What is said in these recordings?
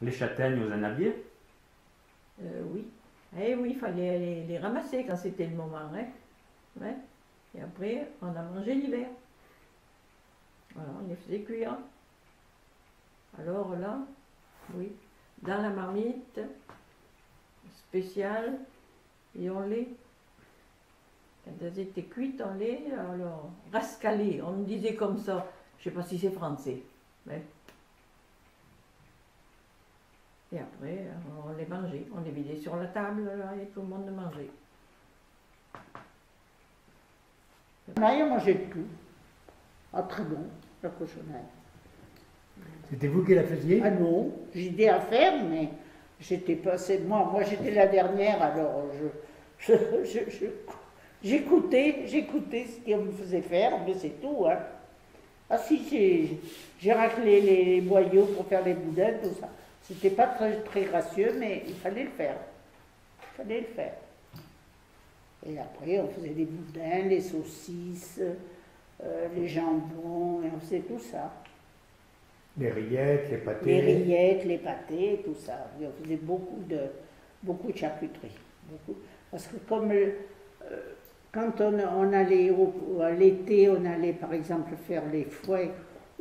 Les châtaignes, vous en aviez? Oui. Eh oui, il fallait les ramasser quand c'était le moment. Hein. Ouais. Et après, on a mangé l'hiver. Voilà, on les faisait cuire. Alors là, oui, dans la marmite spéciale, et on les, quand elles étaient cuites, on les alors, rascalait. On disait comme ça. Je ne sais pas si c'est français. Mais... Et après, on les mangeait. On les vidait sur la table là, et tout le monde mangeait. On a mangé de tout. Ah, très bon, la cochonnade. C'était vous qui la faisiez? Ah non, j'ai aidé à faire, mais j'étais pas. Moi j'étais la dernière, alors j'écoutais ce qu'on me faisait faire, mais c'est tout. Hein. Ah si, j'ai raclé les boyaux pour faire les boudins, tout ça. C'était pas très gracieux, mais il fallait le faire. Il fallait le faire. Et après, on faisait des boudins, les saucisses, les jambons, et on faisait tout ça. Les rillettes, les pâtés. Les rillettes, les pâtés, tout ça. Et on faisait beaucoup de charcuterie. Beaucoup. Parce que comme quand on allait à l'été, on allait par exemple faire les fouets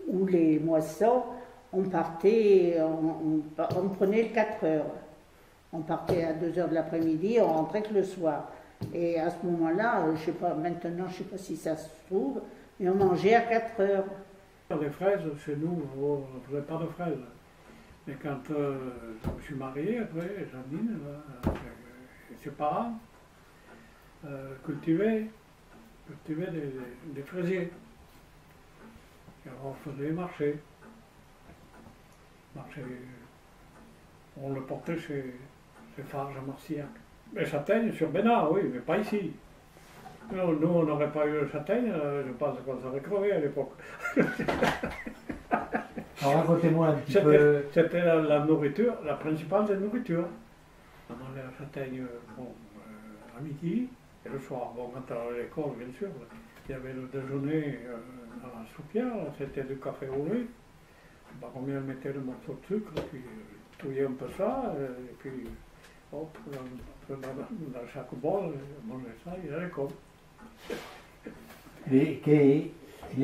ou les moissons, on partait, on prenait le 4 heures. On partait à 2 heures de l'après-midi, on rentrait que le soir. Et à ce moment-là, je sais pas, maintenant je ne sais pas si ça se trouve, mais on mangeait à 4 heures. Les fraises, chez nous, on ne faisait pas de fraises. Mais quand je me suis marié, après, Janine, ses parents cultivaient des fraisiers. Et on faisait les marchés. On le portait chez Farges à Marcillac. Les châtaignes sur Bénard, oui, mais pas ici. Nous, on n'aurait pas eu de châtaigne, je pense qu'on serait crevé à l'époque. Alors racontez-moi un petit peu. C'était la nourriture, la principale des nourritures. On mangeait la châtaigne à midi et le soir. Bon, quand on allait à l'école, bien sûr, il y avait le déjeuner à la soupière, c'était du café au lait. Bah, combien on mettait le morceau de sucre, puis touillait un peu ça, et puis hop, dans chaque bol, on mangeait ça, il y a l'école. Les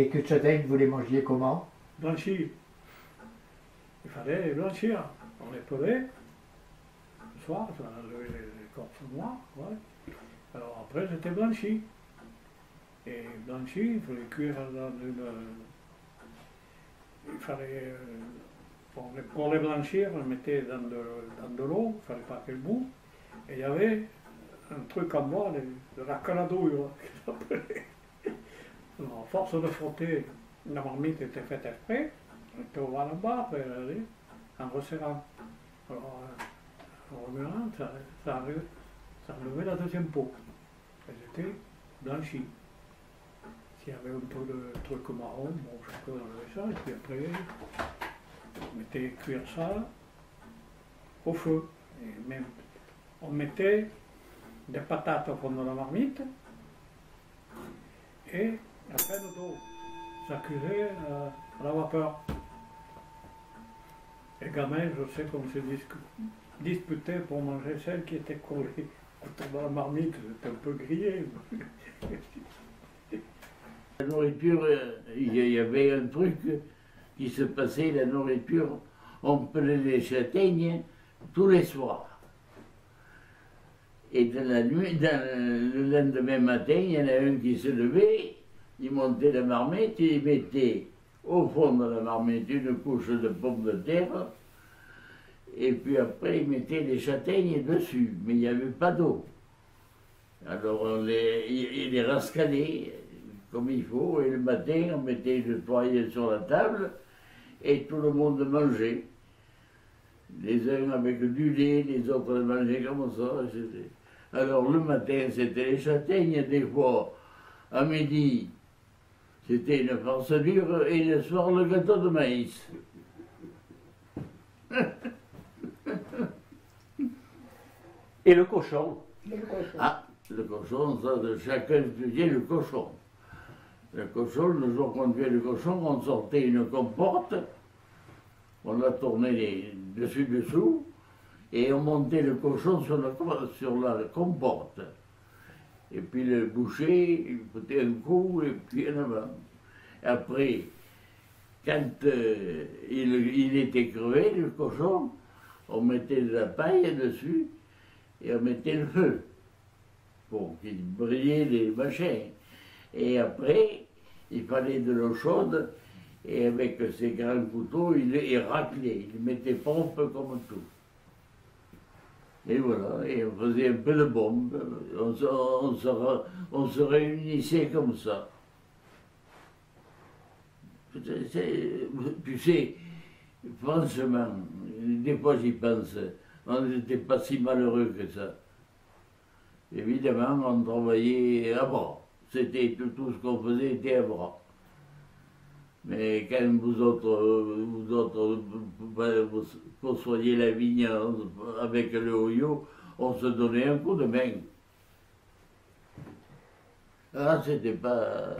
queues de châtaigne, vous les mangiez comment? Blanchis. Il fallait les blanchir. On les pelait le soir, on enlevait les écorces noires. Ouais. Alors après, c'était blanchi. Et blanchi, il fallait cuire dans une. Il fallait. Pour les blanchir, on les mettait dans de l'eau, il ne fallait pas qu'elles bout. Et il y avait un truc en bois, de la canadouille, alors, à force de frotter, la marmite était faite exprès, on était au bas là-bas, après elle allait, en resserrant. Alors, en remuant, ça enlevait la deuxième peau. Elles étaient blanchies. S'il y avait un peu de truc marron, bon, chacun enlevait ça, et puis après, on mettait cuire ça au feu. Et même, on mettait des patates au fond de la marmite et la peine d'eau. Ça cuisait à la vapeur. Les gamins, je sais qu'on se disputait pour manger celle qui était collée autour de la marmite, c'était un peu grillé. La nourriture, il y avait un truc qui se passait, la nourriture, on pelait les châtaignes tous les soirs. Et dans la nuit, le lendemain matin, il y en a un qui se levait, il montait la marmite, il mettait au fond de la marmite une couche de pommes de terre, et puis après il mettait les châtaignes dessus, mais il n'y avait pas d'eau. Alors il les rascalait comme il faut, et le matin on mettait le poirier sur la table, et tout le monde mangeait. Les uns avec du lait, les autres mangeaient comme ça. Alors le matin c'était les châtaignes, des fois à midi c'était une farce dure, et le soir le gâteau de maïs. Et le cochon? Ah, le cochon, ça, chacun faisait le cochon. Le cochon, le jour qu'on tuait le cochon, on sortait une comporte, on la tournait dessus, et on montait le cochon sur la comporte. Et puis le boucher, il foutait un coup, et puis en avant. Après, quand il était crevé, le cochon, on mettait de la paille dessus, et on mettait le feu, pour qu'il brillait les machins. Et après, il fallait de l'eau chaude, et avec ses grands couteaux, il raclait, il mettait pompe comme tout. Et voilà, et on faisait un peu de bombe, on se réunissait comme ça. Tu sais, franchement, des fois j'y pense, on n'était pas si malheureux que ça. Évidemment, on travaillait à bras. C'était tout ce qu'on faisait était à bras. Mais quand vous autres soignez la vigne avec le hoyau, on se donnait un coup de main. Ah, c'était pas...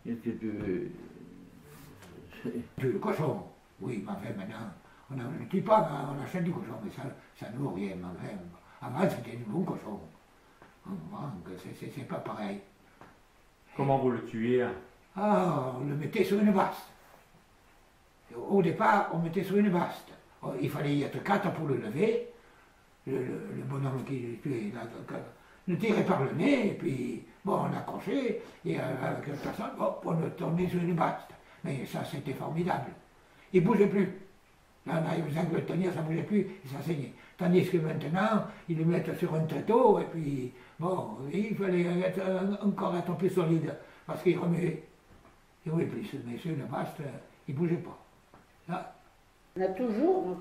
Qu'est-ce que tu veux? Le cochon, oui, mais enfin maintenant, on ne tue pas, on achète du cochon, mais ça ne vaut rien. Mais enfin, avant, c'était du bon cochon. C'est pas pareil. Comment vous le tuez? Ah, on le mettait sur une baste. Au départ, on mettait sur une baste. Il fallait y être 4 pour le lever. Le bonhomme qui le tuait le tirait par le nez, et puis, bon, on accrochait, et avec une personne, hop, on le tournait sur une baste. Mais ça, c'était formidable. Il ne bougeait plus. Là, on avait besoin de le tenir, ça ne bougeait plus, et ça saignait. Tandis que maintenant, ils le mettent sur un tréteau, et puis, bon, il fallait encore être plus solide, parce qu'il remuait. Il ne plus, mais sur une baste, il ne bougeait pas. Là. On a toujours,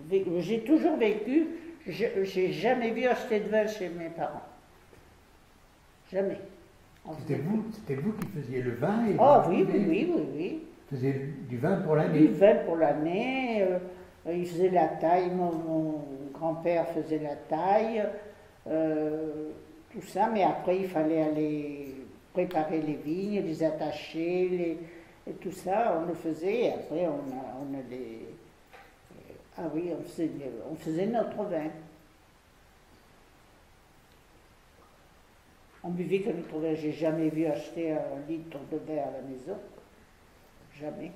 j'ai toujours vécu, j'ai jamais vu acheter de vin chez mes parents. Jamais. C'était vous qui faisiez le vin et oh oui, oui. Vous faisiez du vin pour l'année? Du vin pour l'année, il faisait la taille, mon grand-père faisait la taille, tout ça, mais après il fallait aller préparer les vignes, les attacher, et tout ça, on le faisait, et après on les... Ah oui, on faisait notre vin. On buvait que notre vin. J'ai jamais vu acheter 1 litre de vin à la maison. Jamais.